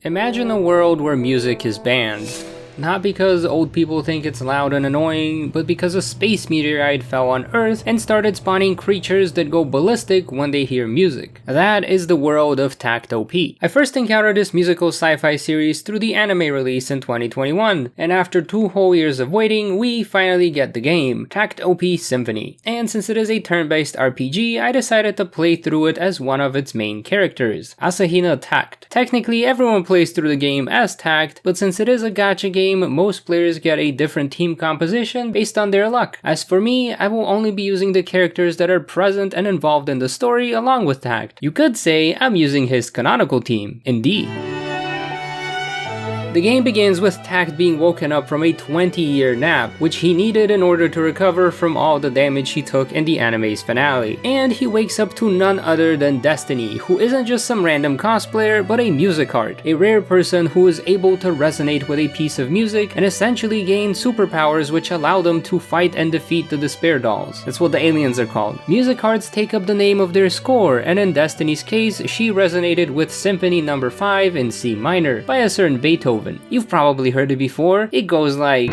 Imagine a world where music is banned. Not because old people think it's loud and annoying, but because a space meteorite fell on Earth and started spawning creatures that go ballistic when they hear music. That is the world of Takt Op. I first encountered this musical sci-fi series through the anime release in 2021, and after 2 whole years of waiting, we finally get the game, Takt Op Symphoony. And since it is a turn-based RPG, I decided to play through it as one of its main characters, Asahina Takt. Technically, everyone plays through the game as Takt, but since it is a gacha game, most players get a different team composition based on their luck. As for me, I will only be using the characters that are present and involved in the story along with Takt. You could say I'm using his canonical team, indeed. The game begins with Takt being woken up from a 20-year nap, which he needed in order to recover from all the damage he took in the anime's finale. And he wakes up to none other than Destiny, who isn't just some random cosplayer, but a music art, a rare person who is able to resonate with a piece of music and essentially gain superpowers which allow them to fight and defeat the Despair Dolls. That's what the aliens are called. Music arts take up the name of their score, and in Destiny's case, she resonated with Symphony No. 5 in C minor by a certain Beethoven. You've probably heard it before. It goes like...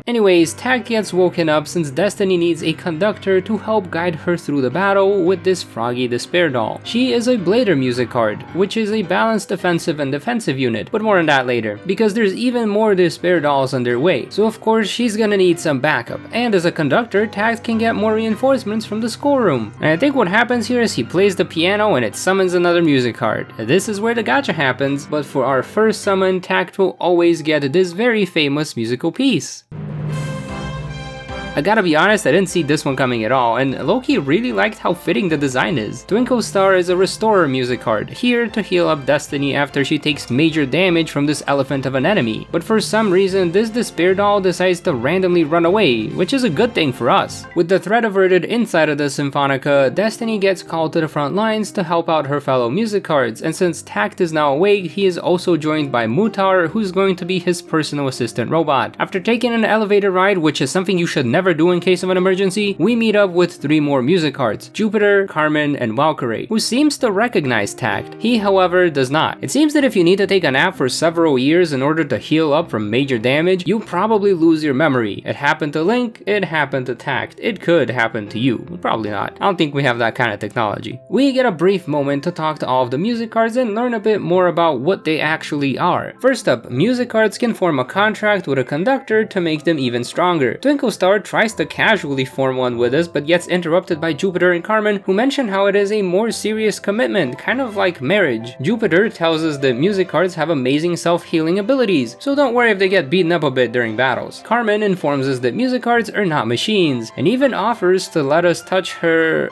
Anyways, Takt gets woken up since Destiny needs a conductor to help guide her through the battle with this froggy Despair Doll. She is a Blader music card, which is a balanced offensive and defensive unit, but more on that later, because there's even more Despair Dolls on their way, so of course she's gonna need some backup, and as a conductor, Takt can get more reinforcements from the schoolroom. And I think what happens here is he plays the piano and it summons another music card. This is where the gacha happens, but for our first summon, Takt will always get this very famous musical piece. I gotta be honest, I didn't see this one coming at all, and low-key really liked how fitting the design is. Twinkle Star is a Restorer music card, here to heal up Destiny after she takes major damage from this elephant of an enemy. But for some reason, this Despair Doll decides to randomly run away, which is a good thing for us. With the threat averted inside of the Symphonica, Destiny gets called to the front lines to help out her fellow music cards, and since Takt is now awake, he is also joined by Mutar, who's going to be his personal assistant robot. After taking an elevator ride, which is something you should never do in case of an emergency, we meet up with 3 more music cards, Jupiter, Carmen, and Valkyrie, who seems to recognize Takt. He, however, does not. It seems that if you need to take a nap for several years in order to heal up from major damage, you'll probably lose your memory. It happened to Link, it happened to Takt. It could happen to you. Probably not. I don't think we have that kind of technology. We get a brief moment to talk to all of the music cards and learn a bit more about what they actually are. First up, music cards can form a contract with a conductor to make them even stronger. Twinkle Star tries to casually form one with us, but gets interrupted by Jupiter and Carmen, who mention how it is a more serious commitment, kind of like marriage. Jupiter tells us that music cards have amazing self-healing abilities, so don't worry if they get beaten up a bit during battles. Carmen informs us that music cards are not machines, and even offers to let us touch her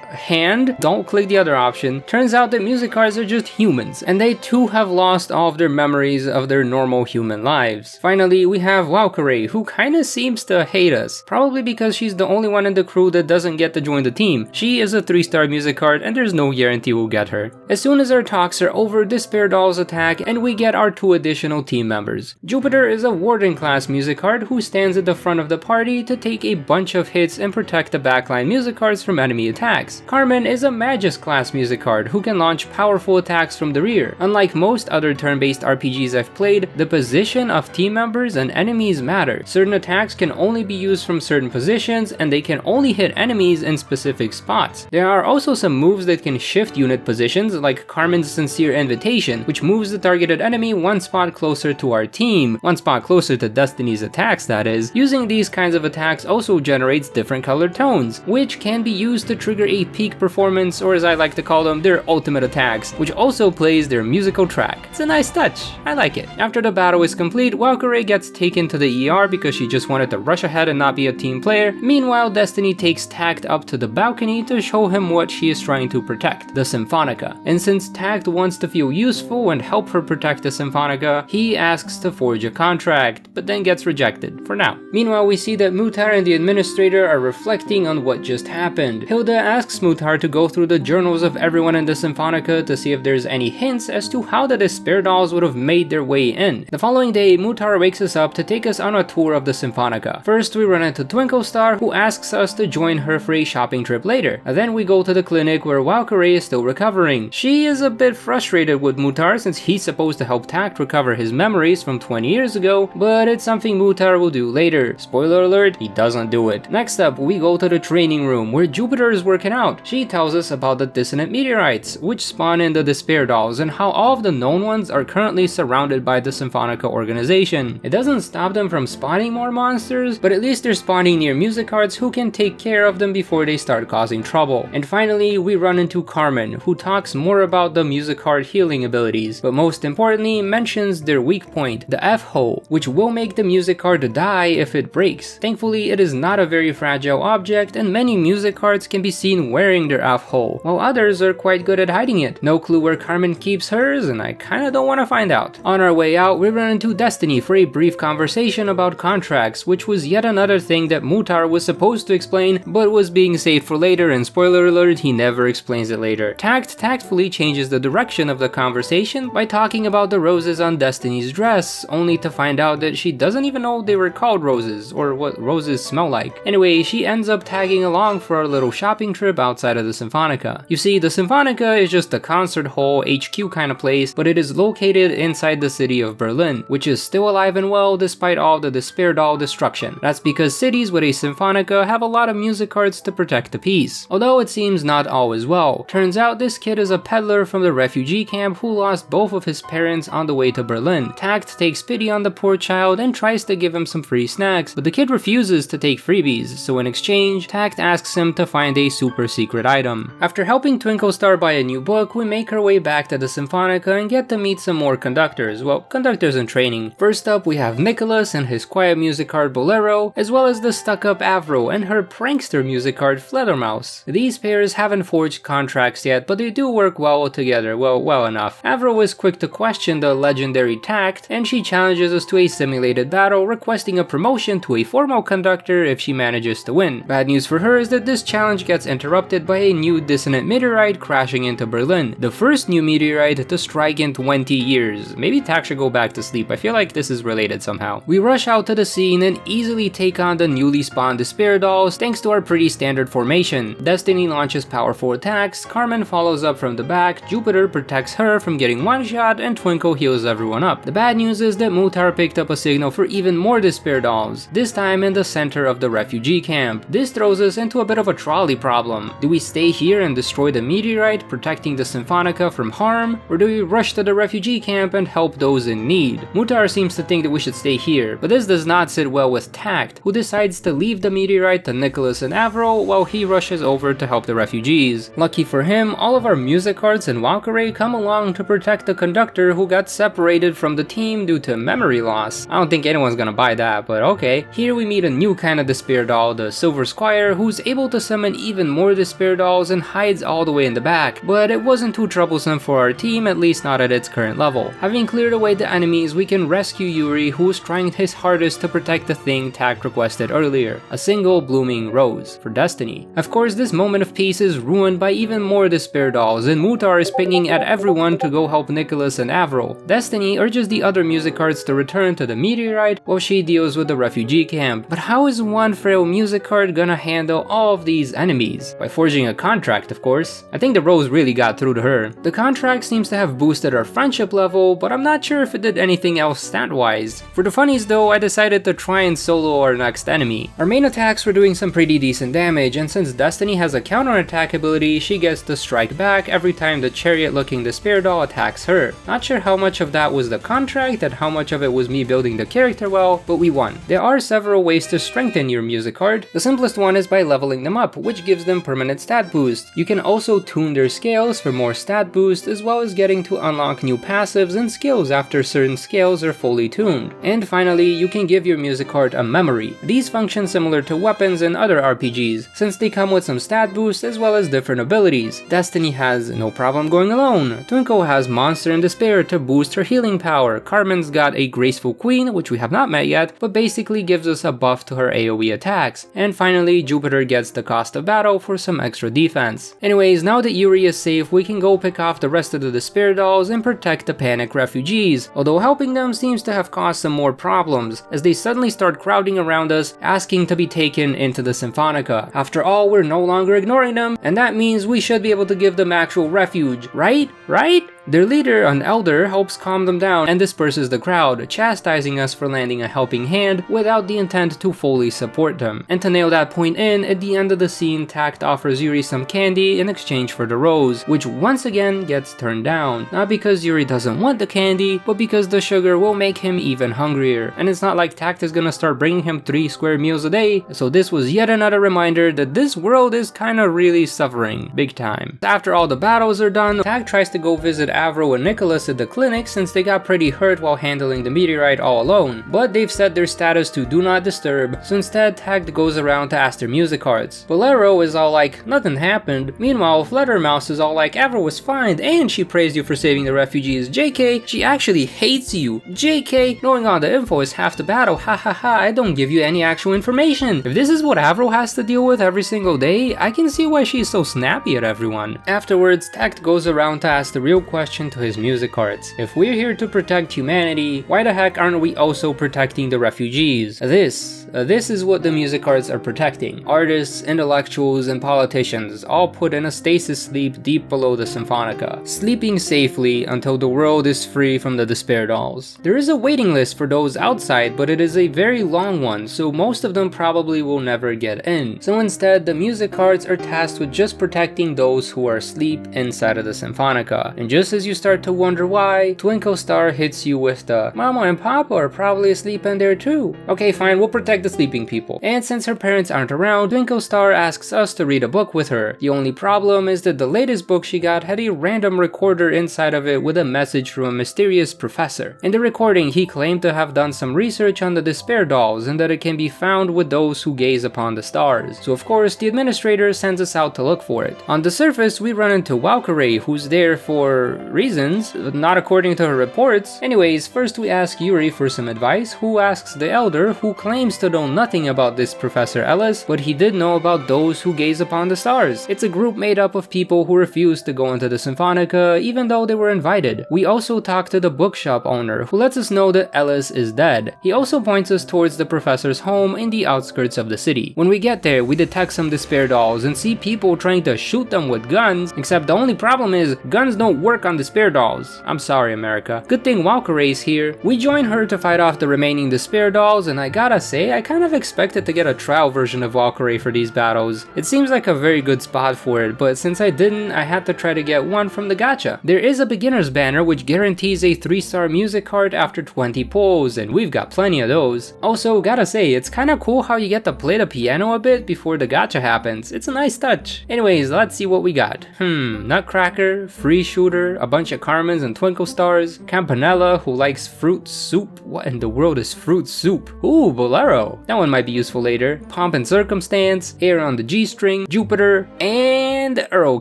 hand. Don't click the other option. Turns out that music cards are just humans, and they too have lost all of their memories of their normal human lives. Finally, we have Valkyrie, who kinda seems to hate us, probably because she's the only one in the crew that doesn't get to join the team. She is a 3-star music card, and there's no guarantee we'll get her. As soon as our talks are over, Despair Dolls attack, and we get our 2 additional team members. Jupiter is a Warden class music card who stands at the front of the party to take a bunch of hits and protect the backline music cards from enemy attacks. Carmen is a Magus class music card who can launch powerful attacks from the rear. Unlike most other turn-based RPGs I've played, the position of team members and enemies matter. Certain attacks can only be used from certain positions, and they can only hit enemies in specific spots. There are also some moves that can shift unit positions, like Carmen's Sincere Invitation, which moves the targeted enemy 1 spot closer to our team, 1 spot closer to Destiny's attacks, that is. Using these kinds of attacks also generates different colored tones, which can be used to trigger a peak performance, or as I like to call them, their ultimate attacks, which also plays their musical track. It's a nice touch. I like it. After the battle is complete, Valkyrie gets taken to the ER because she just wanted to rush ahead and not be a team player. Meanwhile, Destiny takes Takt up to the balcony to show him what she is trying to protect, the Symphonica. And since Takt wants to feel useful and help her protect the Symphonica, he asks to forge a contract, but then gets rejected, for now. Meanwhile, we see that Mutar and the administrator are reflecting on what just happened. Hilda asks Mutar to go through the journals of everyone in the Symphonica to see if there's any hints as to how the Despair Dolls would have made their way in. The following day, Mutar wakes us up to take us on a tour of the Symphonica. First, we run planet to Twinkle Star, who asks us to join her for a shopping trip later. And then we go to the clinic where Valkyrie is still recovering. She is a bit frustrated with Muhtar since he's supposed to help Takt recover his memories from 20 years ago, but it's something Muhtar will do later. Spoiler alert, he doesn't do it. Next up, we go to the training room where Jupiter is working out. She tells us about the dissonant meteorites, which spawn in the Despair Dolls, and how all of the known ones are currently surrounded by the Symphonica organization. It doesn't stop them from spawning more monsters, but at least they're spawning near music cards who can take care of them before they start causing trouble. And finally, we run into Carmen, who talks more about the music card healing abilities, but most importantly mentions their weak point, the F-hole, which will make the music card die if it breaks. Thankfully, it is not a very fragile object, and many music cards can be seen wearing their F-hole, while others are quite good at hiding it. No clue where Carmen keeps hers, and I kinda don't wanna find out. On our way out, we run into Destiny for a brief conversation about contracts, which was yet another thing that Muhtar was supposed to explain, but was being saved for later, and spoiler alert, he never explains it later. Takt tactfully changes the direction of the conversation by talking about the roses on Destiny's dress, only to find out that she doesn't even know they were called roses, or what roses smell like. Anyway, she ends up tagging along for our little shopping trip outside of the Symphonica. You see, the Symphonica is just a concert hall, HQ kind of place, but it is located inside the city of Berlin, which is still alive and well despite all the Despair Doll destruction. That's because cities with a Symphonica have a lot of music cards to protect the peace, although it seems not always well. Turns out this kid is a peddler from the refugee camp who lost both of his parents on the way to Berlin. Takt takes pity on the poor child and tries to give him some free snacks, but the kid refuses to take freebies, so in exchange, Takt asks him to find a super secret item. After helping Twinkle Star buy a new book, we make our way back to the Symphonica and get to meet some more conductors, well, conductors in training. First up, we have Nicholas and his quiet music card Bolero, as well as the stuck-up Avro and her prankster music card Fledermaus. These pairs haven't forged contracts yet, but they do work well together, well enough. Avro is quick to question the legendary Takt, and she challenges us to a simulated battle, requesting a promotion to a formal conductor if she manages to win. Bad news for her is that this challenge gets interrupted by a new dissonant meteorite crashing into Berlin, the first new meteorite to strike in 20 years. Maybe Takt should go back to sleep, I feel like this is related somehow. We rush out to the scene and easily take on the newly spawned Despair Dolls thanks to our pretty standard formation. Destiny launches powerful attacks, Carmen follows up from the back, Jupiter protects her from getting one-shot, and Twinkle heals everyone up. The bad news is that Muhtar picked up a signal for even more Despair Dolls, this time in the center of the refugee camp. This throws us into a bit of a trolley problem. Do we stay here and destroy the meteorite, protecting the Symphonica from harm, or do we rush to the refugee camp and help those in need? Muhtar seems to think that we should stay here, but this does not sit well with Takt, who decides to leave the meteorite to Nicholas and Avro while he rushes over to help the refugees. Lucky for him, all of our music cards and Valkyrie come along to protect the conductor who got separated from the team due to memory loss. I don't think anyone's gonna buy that, but okay. Here we meet a new kind of Despair Doll, the Silver Squire, who's able to summon even more Despair Dolls and hides all the way in the back, but it wasn't too troublesome for our team, at least not at its current level. Having cleared away the enemies, we can rescue Yuri, who is trying his hardest to protect the thing Takt requested earlier, a single blooming rose for Destiny. Of course, this moment of peace is ruined by even more Despair Dolls, and Muhtar is pinging at everyone to go help Nicholas and Avro. Destiny urges the other music cards to return to the meteorite while she deals with the refugee camp. But how is one frail music card gonna handle all of these enemies? By forging a contract, of course. I think the rose really got through to her. The contract seems to have boosted our friendship level, but I'm not sure if it did anything else stat-wise. For the funnies though, I decided to try and solo our next enemy. Our main attacks were doing some pretty decent damage, and since Destiny has a counter-attack ability, she gets to strike back every time the chariot-looking Despair Doll attacks her. Not sure how much of that was the contract and how much of it was me building the character well, but we won. There are several ways to strengthen your music card. The simplest one is by leveling them up, which gives them permanent stat boost. You can also tune their scales for more stat boost, as well as getting to unlock new passives and skills after certain scales are fully tuned. And finally, you can give your music card a memory. These function similar to weapons in other RPGs, since they come with some stat boost as well as different abilities. Destiny has no problem going alone. Twinkle has Monster and Despair to boost her healing power. Carmen's got a Graceful Queen, which we have not met yet, but basically gives us a buff to her AoE attacks. And finally, Jupiter gets the Cost of Battle for some extra defense. Anyways, now that Yuri is safe, we can go pick off the rest of the Despair Dolls and protect the panicked refugees, although helping them seems to have caused some more problems, as they suddenly start crowding around us us, asking to be taken into the Symphonica. After all, we're no longer ignoring them, and that means we should be able to give them actual refuge, right? Right? Their leader, an elder, helps calm them down and disperses the crowd, chastising us for lending a helping hand without the intent to fully support them. And to nail that point in, at the end of the scene, Takt offers Yuri some candy in exchange for the rose, which once again gets turned down. Not because Yuri doesn't want the candy, but because the sugar will make him even hungrier. And it's not like Takt is gonna start bringing him 3 square meals a day, so this was yet another reminder that this world is kinda really suffering, big time. After all the battles are done, Takt tries to go visit Avro and Nicholas at the clinic since they got pretty hurt while handling the meteorite all alone, but they've set their status to do not disturb, so instead Takt goes around to ask their music cards. Bolero is all like, nothing happened. Meanwhile, Fluttermouse is all like, Avro was fine and she praised you for saving the refugees. JK, she actually hates you. JK, knowing all the info is half the battle, ha ha ha, I don't give you any actual information. If this is what Avro has to deal with every single day, I can see why she's so snappy at everyone. Afterwards, Takt goes around to ask the real question to his music cards. If we're here to protect humanity, why the heck aren't we also protecting the refugees? This is what the music cards are protecting. Artists, intellectuals, and politicians, all put in a stasis sleep deep below the Symphonica, sleeping safely until the world is free from the despair dolls. There is a waiting list for those outside, but it is a very long one, so most of them probably will never get in. So instead, the music cards are tasked with just protecting those who are asleep inside of the Symphonica. And just as you start to wonder why, Twinkle Star hits you with the, Mama and Papa are probably asleep in there too. Okay, fine, we'll protect the sleeping people. And since her parents aren't around, Twinkle Star asks us to read a book with her. The only problem is that the latest book she got had a random recorder inside of it with a message from a mysterious professor. In the recording, he claimed to have done some research on the despair dolls and that it can be found with those who gaze upon the stars. So of course, the administrator sends us out to look for it. On the surface, we run into Valkyrie, who's there for reasons, not according to her reports. Anyways, first we ask Yuri for some advice, who asks the elder, who claims to know nothing about this Professor Ellis, but he did know about those who gaze upon the stars. It's a group made up of people who refuse to go into the Symphonica even though they were invited. We also talk to the bookshop owner, who lets us know that Ellis is dead. He also points us towards the professor's home in the outskirts of the city. When we get there, we detect some despair dolls and see people trying to shoot them with guns, except the only problem is guns don't work on despair dolls. I'm sorry, America. Good thing Valkyrie's here. We join her to fight off the remaining despair dolls, and I gotta say, I kind of expected to get a trial version of Valkyrie for these battles. It seems like a very good spot for it, but since I didn't, I had to try to get one from the gacha. There is a beginner's banner which guarantees a 3-star music card after 20 pulls, and we've got plenty of those. Also, gotta say, it's kinda cool how you get to play the piano a bit before the gacha happens. It's a nice touch. Anyways, let's see what we got. Nutcracker, Free Shooter, a bunch of Carmens and Twinkle Stars, Campanella, who likes fruit soup. What in the world is fruit soup? Ooh, Bolero. That one might be useful later. Pomp and Circumstance, Air on the G-string, Jupiter, and Earl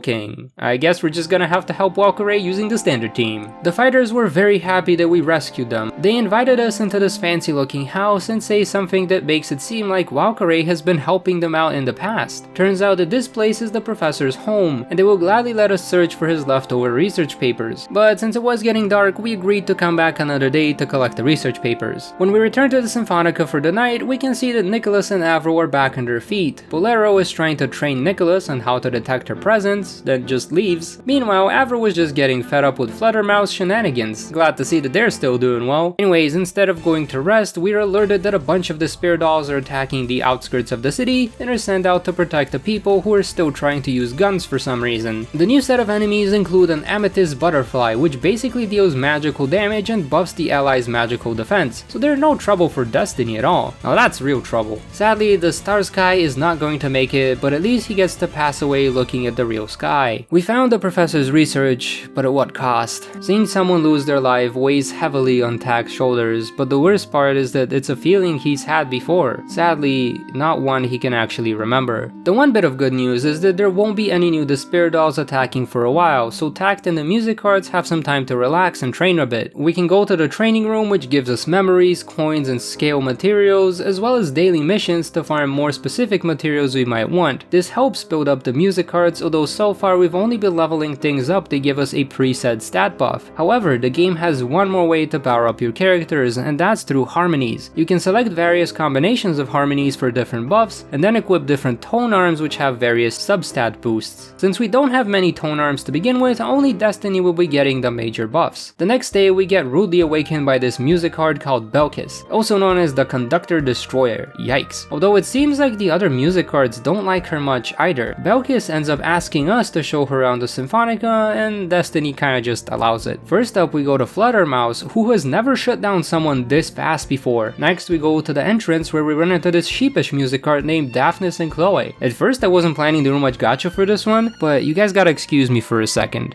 King. I guess we're just gonna have to help Valkyrie using the standard team. The fighters were very happy that we rescued them. They invited us into this fancy looking house and say something that makes it seem like Valkyrie has been helping them out in the past. Turns out that this place is the professor's home, and they will gladly let us search for his leftover research papers. But since it was getting dark, we agreed to come back another day to collect the research papers. When we return to the Symphonica for the night, we can see that Nicholas and Avro are back on their feet. Bolero is trying to train Nicholas on how to detect her presence, then just leaves. Meanwhile, Avro was just getting fed up with Fluttermouse shenanigans. Glad to see that they're still doing well. Anyways, instead of going to rest, we're alerted that a bunch of despair dolls are attacking the outskirts of the city and are sent out to protect the people who are still trying to use guns for some reason. The new set of enemies include an amethyst butterfly, which basically deals magical damage and buffs the allies' magical defense, so they're no trouble for Destiny at all. Now that's real trouble. Sadly, the Star Sky is not going to make it, but at least he gets to pass away looking at the real sky. We found the professor's research, but at what cost? Seeing someone lose their life weighs heavily on Takt's shoulders, but the worst part is that it's a feeling he's had before. Sadly, not one he can actually remember. The one bit of good news is that there won't be any new despair dolls attacking for a while, so Takt and the music cards have some time to relax and train a bit. We can go to the training room, which gives us memories, coins, and scale materials, as well as daily missions to farm more specific materials we might want. This helps build up the music cards cards, although so far we've only been leveling things up to give us a preset stat buff. However, the game has one more way to power up your characters, and that's through harmonies. You can select various combinations of harmonies for different buffs, and then equip different tone arms which have various substat boosts. Since we don't have many tone arms to begin with, only Destiny will be getting the major buffs. The next day we get rudely awakened by this music card called Belkis, also known as the Conductor Destroyer. Yikes. Although it seems like the other music cards don't like her much either. Belkis ends up asking us to show her around the Symphonica, and Destiny kinda just allows it. First up we go to Fluttermouse, who has never shut down someone this fast before. Next we go to the entrance where we run into this sheepish music card named Daphnis and Chloe. At first I wasn't planning to do much gacha for this one, but you guys gotta excuse me for a second.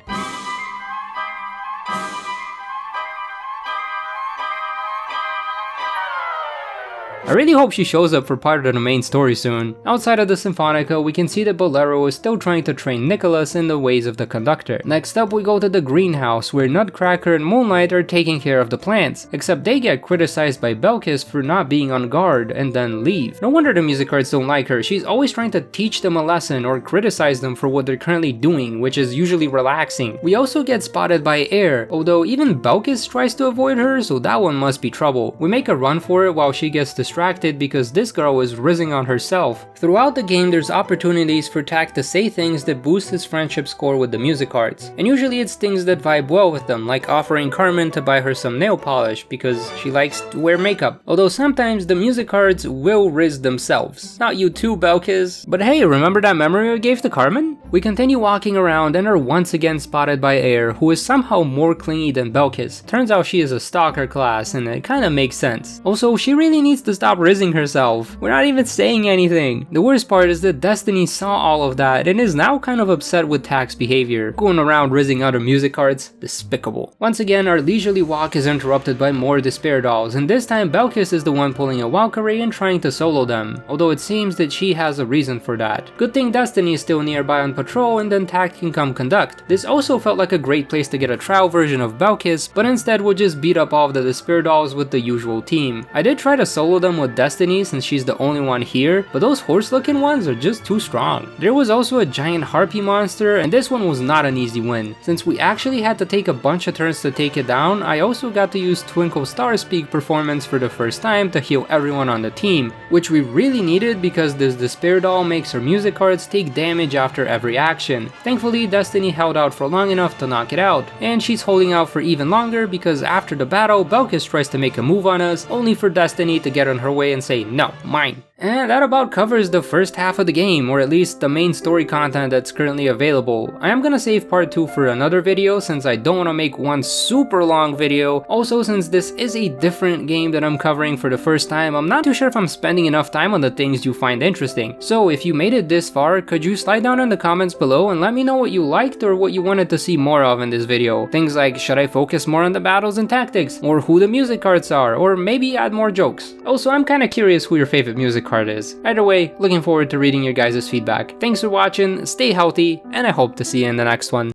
I really hope she shows up for part of the main story soon. Outside of the Symphonica, we can see that Bolero is still trying to train Nicholas in the ways of the conductor. Next up we go to the greenhouse, where Nutcracker and Moonlight are taking care of the plants, except they get criticized by Belkis for not being on guard and then leave. No wonder the music cards don't like her. She's always trying to teach them a lesson or criticize them for what they're currently doing, which is usually relaxing. We also get spotted by Air, although even Belkis tries to avoid her, so that one must be trouble. We make a run for it while she gets distracted because this girl is rizzing on herself. Throughout the game there's opportunities for Takt to say things that boost his friendship score with the music cards, and usually it's things that vibe well with them, like offering Carmen to buy her some nail polish because she likes to wear makeup. Although sometimes the music cards will rizz themselves. Not you too, Belkis. But hey, remember that memory we gave to Carmen? We continue walking around and are once again spotted by Air, who is somehow more clingy than Belkis. Turns out she is a stalker class, and it kinda makes sense. Also, she really needs to stop rizzing herself. We're not even saying anything. The worst part is that Destiny saw all of that and is now kind of upset with Takt's behavior. Going around rizzing other music cards? Despicable. Once again, our leisurely walk is interrupted by more despair dolls, and this time Belkis is the one pulling a Valkyrie and trying to solo them, although it seems that she has a reason for that. Good thing Destiny is still nearby on patrol, and then Takt can come conduct. This also felt like a great place to get a trial version of Belkis, but instead we'll just beat up all of the despair dolls with the usual team. I did try to solo them with Destiny since she's the only one here, but those horse looking ones are just too strong. There was also a giant harpy monster, and this one was not an easy win. Since we actually had to take a bunch of turns to take it down, I also got to use Twinkle Star's peak performance for the first time to heal everyone on the team, which we really needed because this despair doll makes her music cards take damage after every action. Thankfully, Destiny held out for long enough to knock it out, and she's holding out for even longer because after the battle, Belkis tries to make a move on us, only for Destiny to get on her way and say, "No, mine." And that about covers the first half of the game, or at least the main story content that's currently available. I am gonna save part 2 for another video since I don't want to make one super long video. Also, since this is a different game that I'm covering for the first time, I'm not too sure if I'm spending enough time on the things you find interesting. So if you made it this far, could you slide down in the comments below and let me know what you liked or what you wanted to see more of in this video. Things like, should I focus more on the battles and tactics, or who the music cards are, or maybe add more jokes. Also, I'm kinda curious who your favorite music card is. Either way, looking forward to reading your guys' feedback. Thanks for watching, stay healthy, and I hope to see you in the next one.